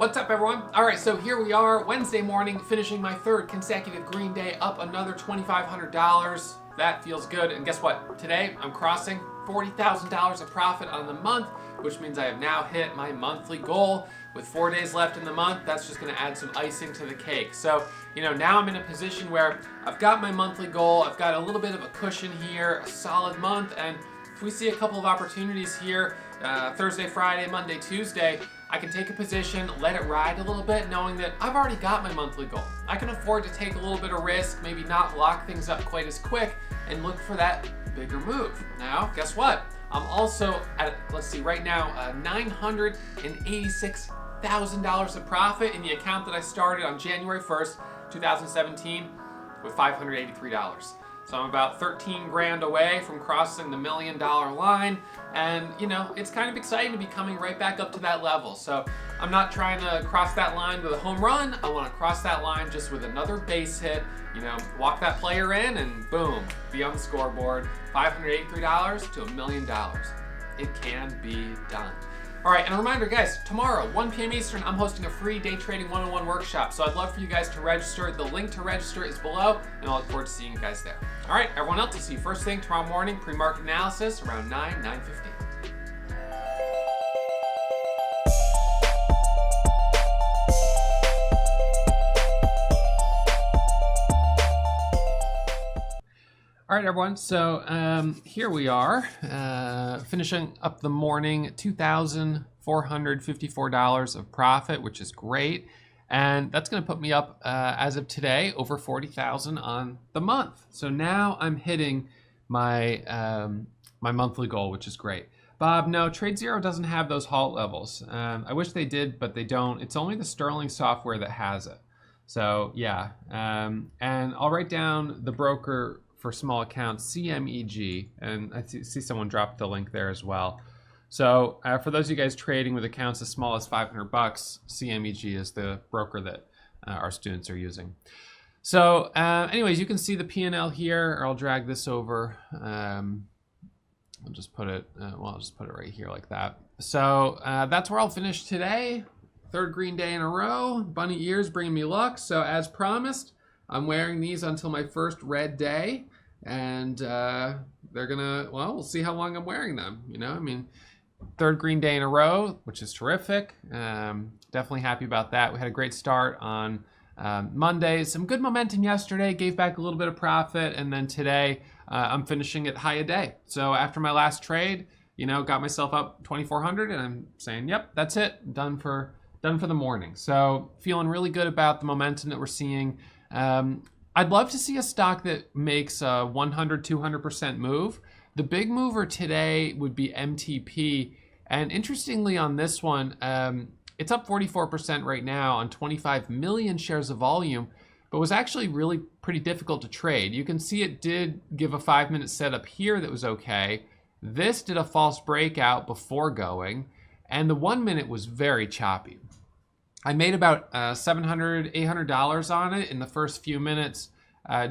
What's up, everyone? All right, so here we are, Wednesday morning, finishing my third consecutive green day, up another $2,500. That feels good. And guess what? Today, I'm crossing $40,000 of profit on the month, which means I have now hit my monthly goal. With 4 days left in the month, that's just gonna add some icing to the cake. So, now I'm in a position where I've got my monthly goal, I've got a little bit of a cushion here, a solid month, and if we see a couple of opportunities here, Thursday, Friday, Monday, Tuesday, I can take a position, let it ride a little bit, knowing that I've already got my monthly goal. I can afford to take a little bit of risk, maybe not lock things up quite as quick, and look for that bigger move. Now, guess what? I'm also at, let's see, right now, $986,000 of profit in the account that I started on January 1st, 2017 with $583. So I'm about 13 grand away from crossing the $1 million line. And it's kind of exciting to be coming right back up to that level. So I'm not trying to cross that line with a home run. I want to cross that line just with another base hit, walk that player in and boom, be on the scoreboard. $583 to $1 million. It can be done. All right, and a reminder, guys, tomorrow, 1 p.m. Eastern, I'm hosting a free day trading 101 workshop. So I'd love for you guys to register. The link to register is below, and I look forward to seeing you guys there. All right, everyone else, I'll see you first thing tomorrow morning, pre-market analysis around 9:50. All right, everyone, so here we are, finishing up the morning, $2,454 of profit, which is great. And that's gonna put me up, as of today, over 40,000 on the month. So now I'm hitting my, my monthly goal, which is great. Bob, no, TradeZero doesn't have those halt levels. I wish they did, but they don't. It's only the Sterling software that has it. So yeah, and I'll write down the broker for small accounts, CMEG, and I see someone dropped the link there as well. So for those of you guys trading with accounts as small as $500, CMEG is the broker that our students are using. So anyways, you can see the P&L here, or I'll drag this over. I'll just put it, I'll just put it right here like that. So that's where I'll finish today. Third green day in a row. Bunny ears bringing me luck. So as promised, I'm wearing these until my first red day, and they're gonna, well, we'll see how long I'm wearing them. Third green day in a row, which is terrific. Definitely happy about that. We had a great start on Monday. Some good momentum yesterday, gave back a little bit of profit, and then today I'm finishing at high a day. So after my last trade, got myself up 2,400, and I'm saying, yep, that's it, done for the morning. So feeling really good about the momentum that we're seeing. I'd love to see a stock that makes a 100, 200% move. The big mover today would be MTP. And interestingly on this one, it's up 44% right now on 25 million shares of volume, but was actually really pretty difficult to trade. You can see it did give a 5-minute setup here that was okay. This did a false breakout before going, and the 1 minute was very choppy. I made about $700, $800 on it in the first few minutes,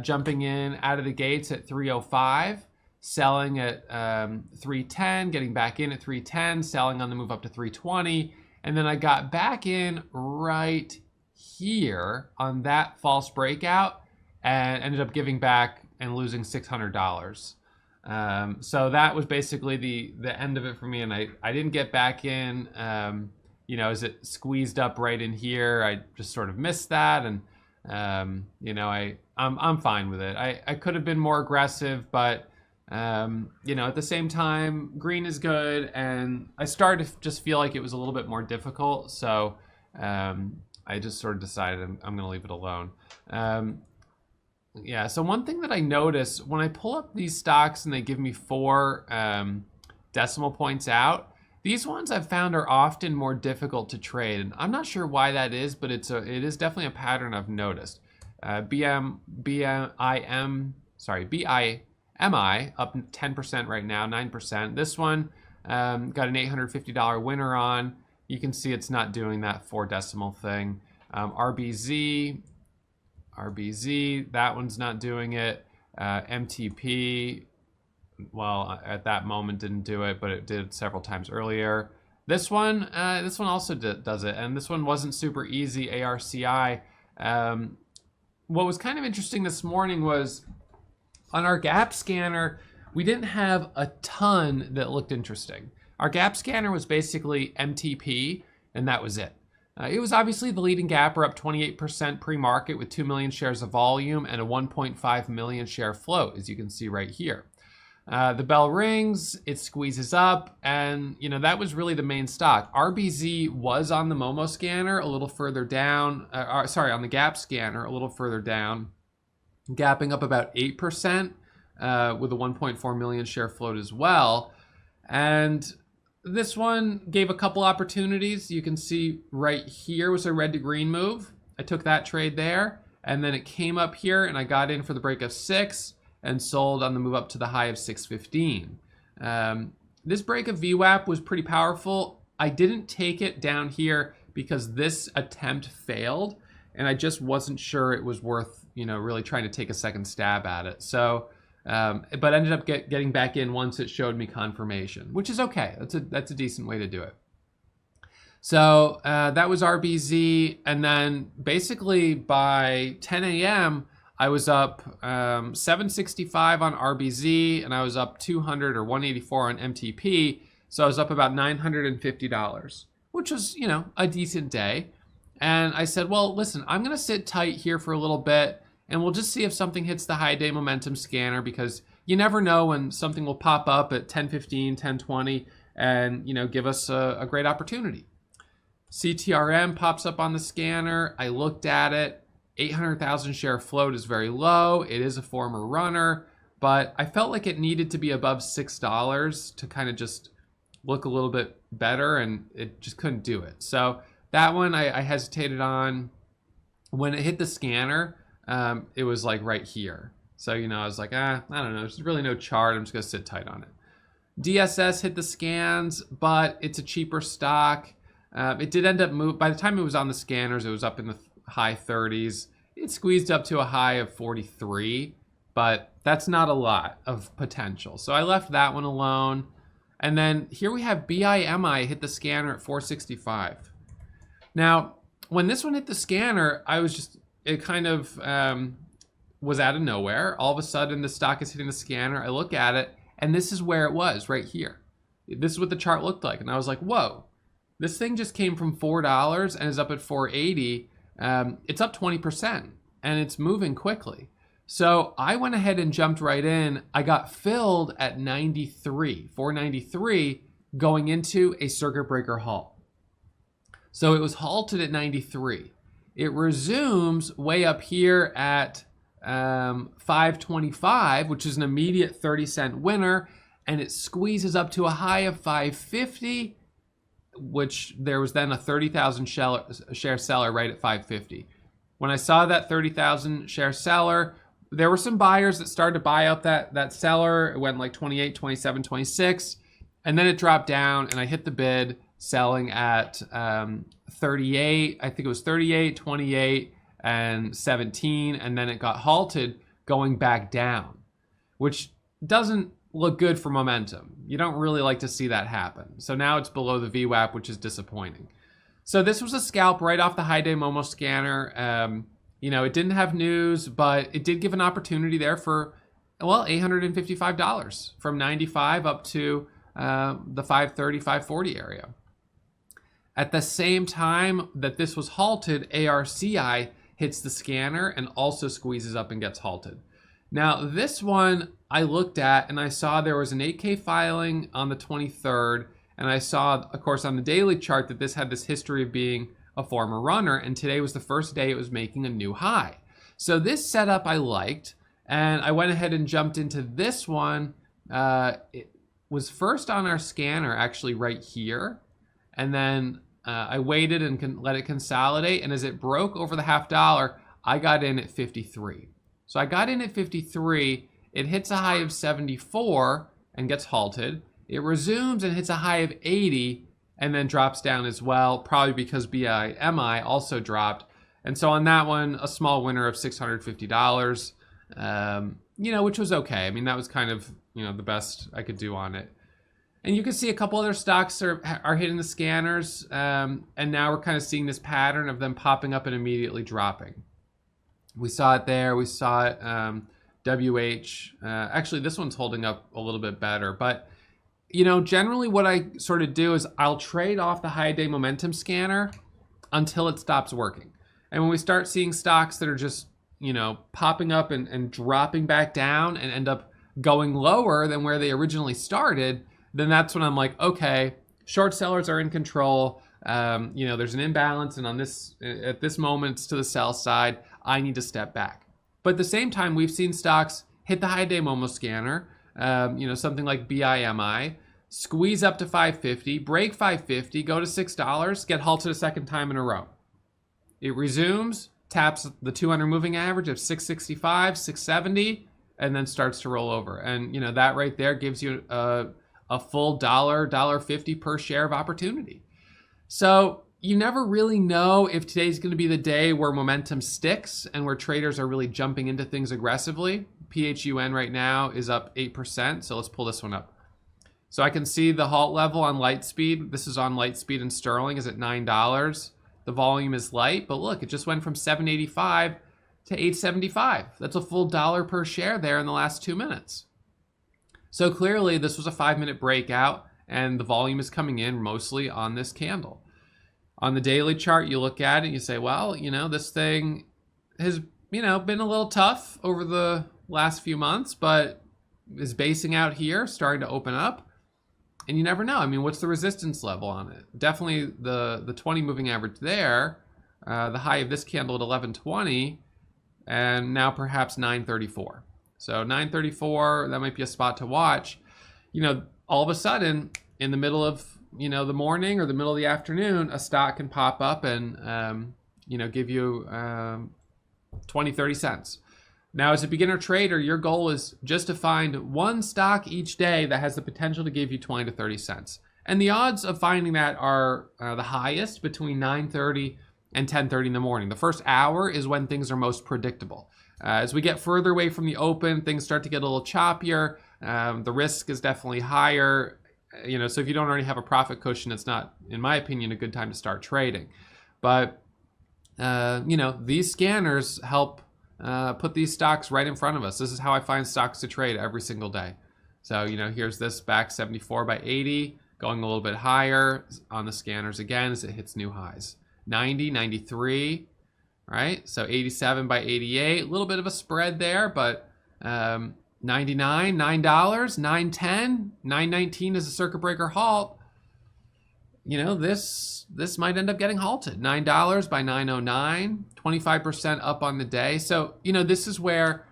jumping in out of the gates at 305, selling at 310, getting back in at 310, selling on the move up to 320, and then I got back in right here on that false breakout and ended up giving back and losing $600. So that was basically the end of it for me, and I didn't get back in. As it squeezed up right in here, I just sort of missed that, and I'm fine with it. I could have been more aggressive, but at the same time, green is good, and I started to just feel like it was a little bit more difficult, so I just sort of decided I'm going to leave it alone. So one thing that I notice when I pull up these stocks and they give me 4 decimal points out, these ones I've found are often more difficult to trade, and I'm not sure why that is, but it is definitely a pattern I've noticed. BIMI up 10% right now, 9%. This one got an $850 winner on. You can see it's not doing that 4 decimal thing. RBZ, that one's not doing it. MTP, well, at that moment didn't do it, but it did several times earlier. This one also does it, and this one wasn't super easy. ARCI. What was kind of interesting this morning was on our gap scanner, we didn't have a ton that looked interesting. Our gap scanner was basically MTP, and that was it. It was obviously the leading gapper, up 28% pre-market with 2 million shares of volume and a 1.5 million share float, as you can see right here. The bell rings, it squeezes up, and that was really the main stock. RBZ was on the Momo scanner a little further down, on the gap scanner a little further down, gapping up about 8% with a 1.4 million share float as well. And this one gave a couple opportunities. You can see right here was a red to green move. I took that trade there, and then it came up here, and I got in for the break of 6 and sold on the move up to the high of 615. This break of VWAP was pretty powerful. I didn't take it down here because this attempt failed, and I just wasn't sure it was worth really trying to take a second stab at it. So but ended up getting back in once it showed me confirmation, which is okay. That's a decent way to do it. So that was RBZ, and then basically by 10 a.m. I was up 765 on RBZ, and I was up 200 or 184 on MTP. So I was up about $950, which was a decent day. And I said, well, listen, I'm going to sit tight here for a little bit, and we'll just see if something hits the high day momentum scanner, because you never know when something will pop up at 10:15, 10:20, and give us a great opportunity. CTRM pops up on the scanner. I looked at it. 800,000 share float is very low. It is a former runner, but I felt like it needed to be above $6 to kind of just look a little bit better, and it just couldn't do it. So that one I hesitated on. When it hit the scanner, it was like right here. So, I was like, I don't know. There's really no chart. I'm just going to sit tight on it. DSS hit the scans, but it's a cheaper stock. It did end up by the time it was on the scanners, it was up in the high 30s. It squeezed up to a high of 43, but that's not a lot of potential. So I left that one alone. And then here we have BIMI hit the scanner at 465. Now, when this one hit the scanner, it kind of was out of nowhere. All of a sudden, the stock is hitting the scanner. I look at it, and this is where it was right here. This is what the chart looked like. And I was like, whoa, this thing just came from $4 and is up at 480. It's up 20%, and it's moving quickly. So I went ahead and jumped right in. I got filled at 493, going into a circuit breaker halt. So it was halted at 93. It resumes way up here at 525, which is an immediate 30-cent winner, and it squeezes up to a high of 550, which there was then a 30,000 share seller right at 550. When I saw that 30,000 share seller, there were some buyers that started to buy out that seller. It went like 28, 27, 26, and then it dropped down, and I hit the bid selling at 38. I think it was 38, 28, and 17, and then it got halted going back down, which doesn't look good for momentum. You don't really like to see that happen. So now it's below the VWAP, which is disappointing. So this was a scalp right off the high day Momo scanner. It didn't have news, but it did give an opportunity there for, well, $855 from 95 up to the 530, 540 area. At the same time that this was halted, ARCI hits the scanner and also squeezes up and gets halted. Now, this one I looked at, and I saw there was an 8K filing on the 23rd, and I saw, of course, on the daily chart that this had this history of being a former runner, and today was the first day it was making a new high. So this setup I liked, and I went ahead and jumped into this one. It was first on our scanner, actually right here, and then I waited and let it consolidate, and as it broke over the $0.50, I got in at 53. So I got in at 53, it hits a high of 74 and gets halted. It resumes and hits a high of 80 and then drops down as well, probably because BIMI also dropped. And so on that one, a small winner of $650, which was okay. I mean, that was kind of, the best I could do on it. And you can see a couple other stocks are hitting the scanners, and now we're kind of seeing this pattern of them popping up and immediately dropping. We saw it there. We saw it WH. Actually, this one's holding up a little bit better. But, you know, generally what I sort of do is I'll trade off the high day momentum scanner until it stops working. And when we start seeing stocks that are just, you know, popping up and dropping back down and end up going lower than where they originally started, then that's when I'm like, okay, short sellers are in control. You know, there's an imbalance, and at this moment, it's to the sell side. I need to step back. But at the same time, we've seen stocks hit the high day Momo scanner, you know, something like BIMI, squeeze up to 550, break 550, go to $6, get halted a second time in a row. It resumes, taps the 200 moving average of 665, 670, and then starts to roll over. And, you know, that right there gives you a full $1.50 per share of opportunity. So you never really know if today's going to be the day where momentum sticks and where traders are really jumping into things aggressively. PHUN right now is up 8%. So let's pull this one up. So I can see the halt level on Lightspeed. This is on Lightspeed and Sterling is at $9. The volume is light, but look, it just went from 785 to 875. That's a full $1 per share there in the last 2 minutes. So clearly this was a 5-minute breakout, and the volume is coming in mostly on this candle. On the daily chart, you look at it and you say, well, you know, this thing has, you know, been a little tough over the last few months, but is basing out here, starting to open up. And you never know. I mean, what's the resistance level on it? Definitely the 20 moving average there, the high of this candle at 1120, and now perhaps 934. So 934, that might be a spot to watch. You know, all of a sudden, in the middle of, you know, the morning or the middle of the afternoon, a stock can pop up and, you know, give you 20, 30 cents. Now, as a beginner trader, your goal is just to find one stock each day that has the potential to give you 20 to 30 cents. And the odds of finding that are the highest between 9:30 and 10:30 in the morning. The first hour is when things are most predictable. As we get further away from the open, things start to get a little choppier. The risk is definitely higher. You know, so if you don't already have a profit cushion, it's not, in my opinion, a good time to start trading. But, you know, these scanners help put these stocks right in front of us. This is how I find stocks to trade every single day. So, you know, here's this back 74 by 80, going a little bit higher on the scanners again as it hits new highs. 90, 93, right? So 87 by 88, a little bit of a spread there, but 99, $9, 910, 919 is a circuit breaker halt. You know, this might end up getting halted. $9 by 909, 25% up on the day. So, you know, this is where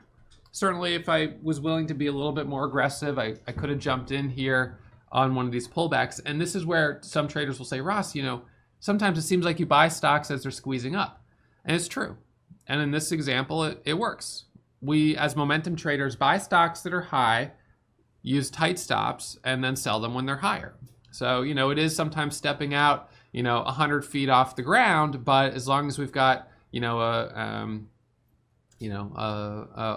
certainly if I was willing to be a little bit more aggressive, I could have jumped in here on one of these pullbacks. And this is where some traders will say, Ross, you know, sometimes it seems like you buy stocks as they're squeezing up. And it's true. And in this example, it works. We, as momentum traders, buy stocks that are high, use tight stops, and then sell them when they're higher. So, you know, it is sometimes stepping out, you know, 100 feet off the ground, but as long as we've got, you know, a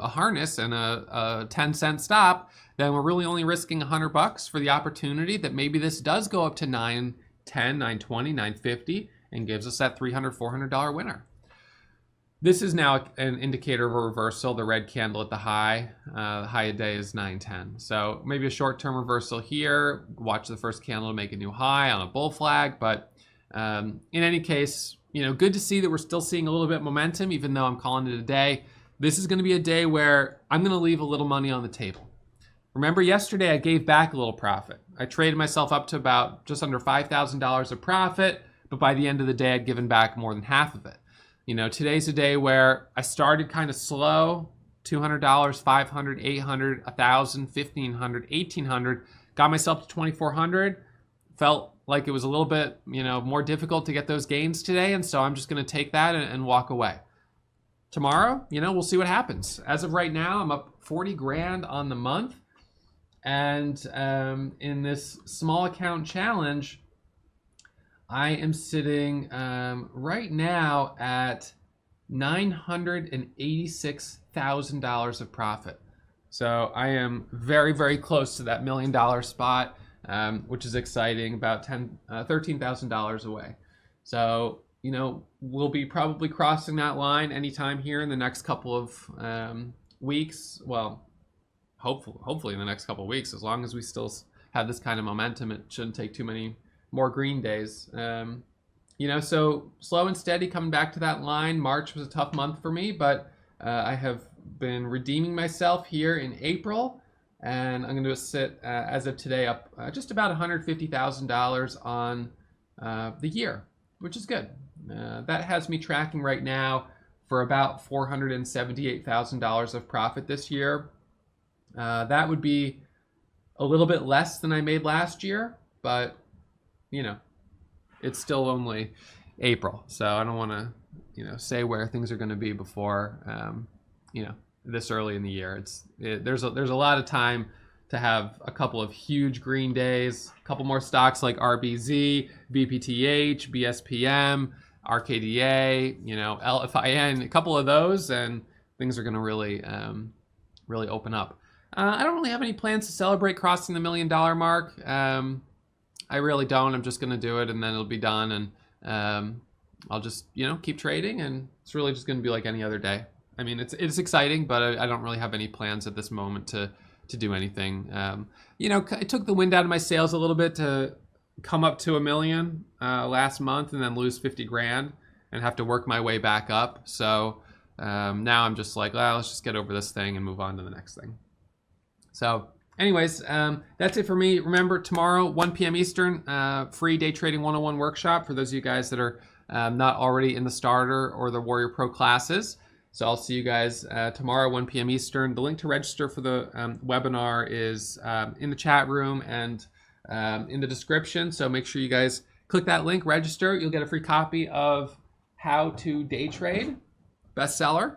harness and a 10-cent stop, then we're really only risking $100 for the opportunity that maybe this does go up to 910, 920, 950 and gives us that $300, $400 winner. This is now an indicator of a reversal, the red candle at the high. The high of day is 910. So maybe a short-term reversal here. Watch the first candle to make a new high on a bull flag. But in any case, you know, good to see that we're still seeing a little bit of momentum, even though I'm calling it a day. This is going to be a day where I'm going to leave a little money on the table. Remember yesterday I gave back a little profit. I traded myself up to about just under $5,000 of profit, but by the end of the day I'd given back more than half of it. You know, today's a day where I started kind of slow, $200, $500, $800, $1,000, $1,500, $1,800, got myself to $2,400, felt like it was a little bit, you know, more difficult to get those gains today, and so I'm just going to take that and walk away. Tomorrow, you know, we'll see what happens. As of right now, I'm up 40 grand on the month, and in this small account challenge, I am sitting right now at $986,000 of profit. So I am very, very close to that $1 million spot. which is exciting, about $13,000 away. So, you know, we'll be probably crossing that line anytime here in the next couple of weeks. Well, hopefully in the next couple of weeks, as long as we still have this kind of momentum, it shouldn't take too many more green days. You know, so slow and steady coming back to that line. March was a tough month for me, but I have been redeeming myself here in April, and I'm going to sit as of today up just about $150,000 on the year, which is good. That has me tracking right now for about $478,000 of profit this year. That would be a little bit less than I made last year, but you know, it's still only April, so I don't want to, you know, say where things are going to be before, you know, this early in the year. There's a lot of time to have a couple of huge green days, a couple more stocks like RBZ, VPTH, BSPM, RKDA, you know, LFIN, a couple of those, and things are going to really, really open up. I don't really have any plans to celebrate crossing the $1 million mark. I really don't. I'm just going to do it, and then it'll be done, and I'll just, you know, keep trading, and it's really just going to be like any other day. I mean, it's exciting, but I don't really have any plans at this moment to do anything. You know, it took the wind out of my sails a little bit to come up to $1 million last month, and then lose 50 grand and have to work my way back up. So now I'm just like, well, let's just get over this thing and move on to the next thing. So anyways, that's it for me. Remember, tomorrow, 1 p.m. Eastern, free day trading 101 workshop for those of you guys that are not already in the starter or the Warrior Pro classes. So I'll see you guys tomorrow, 1 p.m. Eastern. The link to register for the webinar is in the chat room and in the description. So make sure you guys click that link, register. You'll get a free copy of How to Day Trade, bestseller.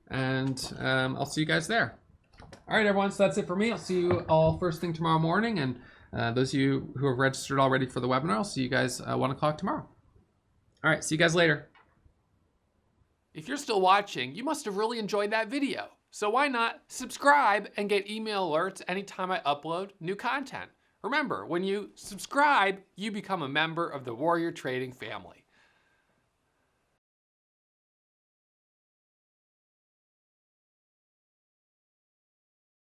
And I'll see you guys there. All right, everyone, so that's it for me. I'll see you all first thing tomorrow morning. And those of you who have registered already for the webinar, I'll see you guys 1 o'clock tomorrow. All right, see you guys later. If you're still watching, you must have really enjoyed that video. So why not subscribe and get email alerts anytime I upload new content? Remember, when you subscribe, you become a member of the Warrior Trading family.